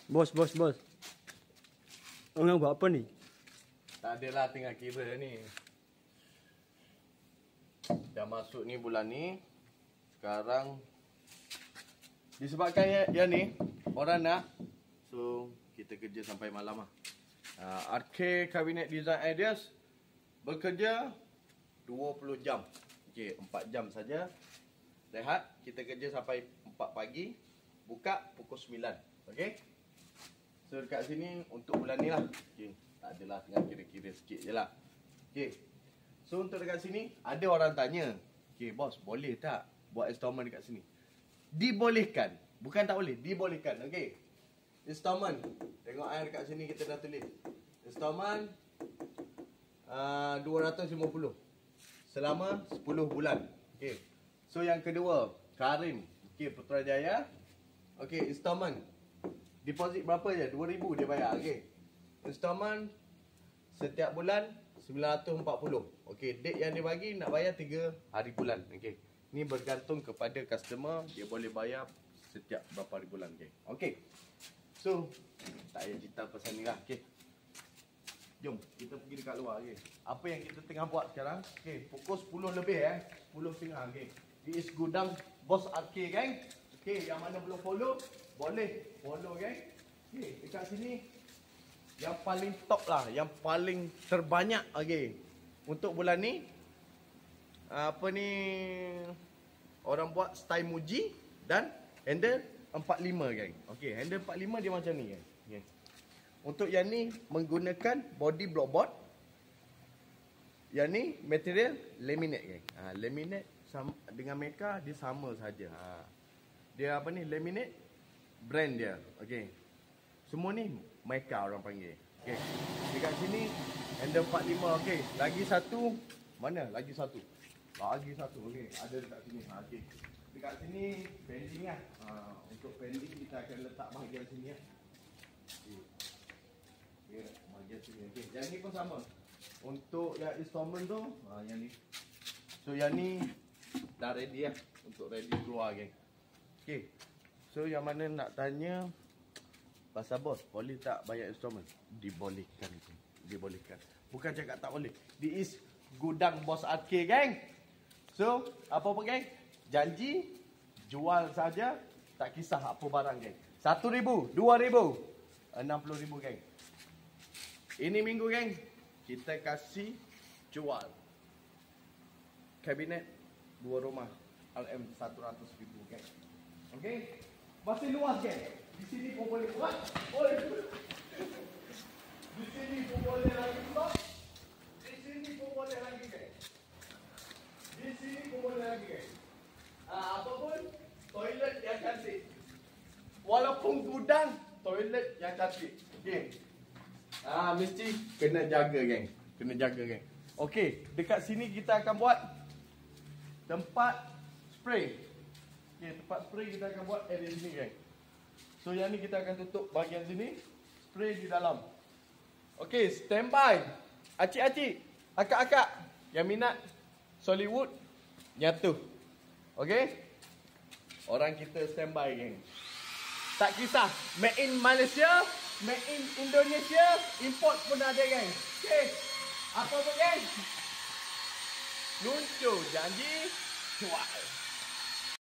Bos. Orang buat apa ni? Tak adalah tengah kira ni. Dah masuk ni bulan ni. Sekarang disebabkan yang ni orang nak, so kita kerja sampai malam lah. RK Cabinet Design Ideas bekerja 20 jam. Okey, 4 jam saja. Rehat, kita kerja sampai 4 pagi. Buka pukul 9. Okey. So dekat sini untuk bulan ni lah. Okay. Tak adalah tengah kira-kira sikit je lah. Okay. So untuk dekat sini ada orang tanya, okay bos, boleh tak buat installment dekat sini? Dibolehkan. Bukan tak boleh, dibolehkan. Okay. Installment. Tengok dekat sini kita dah tulis. Installment 250 selama 10 bulan. Okay. So yang kedua, Karim. Okay, Putrajaya. Okay, installment. Deposit berapa je? 2,000 dia bayar. Okey. Installment setiap bulan 940. Okey, date yang dia bagi nak bayar 3 hari bulan. Okey. Ni bergantung kepada customer, dia boleh bayar setiap berapa hari bulan. Okey. Okey. So, tak payah cerita pasal ni lah. Okey. Jom, kita pergi dekat luar. Okey. Apa yang kita tengah buat sekarang? Okey, pukul 10 lebih 10.30. Okey. This is gudang Bos RK, gang. Okey, yang mana belum follow, boleh follow, gang. Okey, dekat sini yang paling top lah, yang paling terbanyak, okey. Untuk bulan ni apa ni, orang buat style Muji dan handle 45, gang. Okey, handle 45 dia macam ni, gang. Okay. Untuk yang ni menggunakan body blockboard. Yang ni material laminate, gang. Laminate sama dengan Meka, dia sama saja. Dia apa ni, laminate brand dia. Okey. Semua ni Meka orang panggil. Okey. Dekat sini handle 45. Okey. Lagi satu. Mana? Lagi satu. Okey. Ada dekat sini. Okey. Dekat sini pending lah. Untuk pending kita akan letak bahagian sini ya. Okey. Ya, bahagian sini. Okey. Yang ni pun sama. Untuk yang installment tu, yang ni. So yang ni dah ready lah. Untuk ready keluar, geng. Okay. So yang mana nak tanya pasal bos, boleh tak bayar installment? Dibolehkan. Dibolehkan. Bukan cakap tak boleh. This is gudang Bos RK, gang. So, apa-apa, gang? Janji jual saja, tak kisah apa barang, gang. 1,000, 2,000, 60,000, gang. Ini minggu, gang, kita kasih jual kabinet 2 rumah RM 100,000, gang. Okey. Masih luas, geng. Di sini pun boleh buat. Di sini pun boleh lagi buat. Di sini pun boleh lagi, geng. Di sini pun boleh lagi, geng. Apa pun toilet yang cantik. Walaupun gudang, toilet yang cantik. Okey. Mesti kena jaga, geng. Kena jaga, geng. Okey, dekat sini kita akan buat tempat spray. Okay, tempat spray kita akan buat area sini, guys. So yang ni kita akan tutup bahagian sini, spray di dalam. Okey, standby. Acik-acik, akak-akak yang minat Sollywood, nyatu. Okey? Orang kita standby, geng. Tak kisah, made in Malaysia, made in Indonesia, import pun ada, geng. Okey. Apa pun, geng? Luncur janji, jual.